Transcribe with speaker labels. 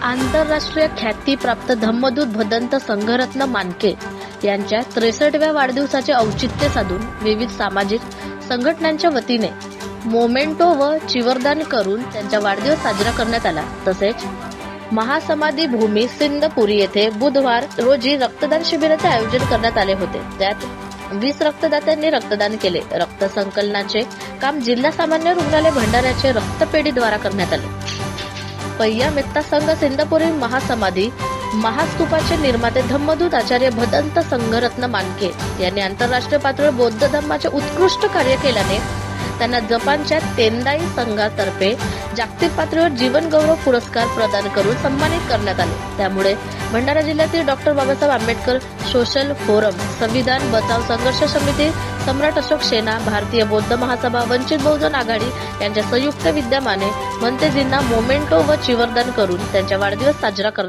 Speaker 1: आंतरराष्ट्रीय ख्यातीप्राप्त धम्मदूत भदंत संघरत्न मानके यांच्या 63व्या वाढदिवसाचे औचित्य साधून विविध सामाजिक संघटनांच्या वतीने मोमेंटो व चिवरदान करून त्यांचा वाढदिवस साजरा करण्यात आला। तसेच महासमाधी भूमी सिंदपुरी येथे बुधवार रोजी रक्तदान शिबिराचे आयोजन करण्यात आले होते। त्यात 20 रक्तदात्यांनी रक्तदान केले। रक्त संकलनाचे काम जिल्हा सामान्य रुग्णालय भंडाऱ्याचे रक्तपेढीद्वारा करण्यात आले। पय्या मेत्ता संघ सिंदपुरी महासमाधी महास्तूपाचे निर्माते धम्मदूत आचार्य भदंत संघरत्न मानके यांनी आंतरराष्ट्रीय पातळीवर बौद्ध धर्माचे उत्कृष्ट कार्य केल्याने त्यांना जपानच्या तेंदाई संघातर्फे जागतिक पातळीवर जीवन गौरव पुरस्कार प्रदान करून सन्मानित करण्यात आले। त्यामुळे भंडारा जिल्ह्यातील doctor Babasaheb Ambedkar social forum, संविधान बचाव संघर्ष समिती, सम्राट अशोक सेना, भारतीय बौद्ध महासभा, वंचित बहुजन आघाडी यांच्या संयुक्त विद्यमाने मनतेजींना मोमेंटो व चिवरदान करून त्यांचा वाढदिवस साजरा करण्यात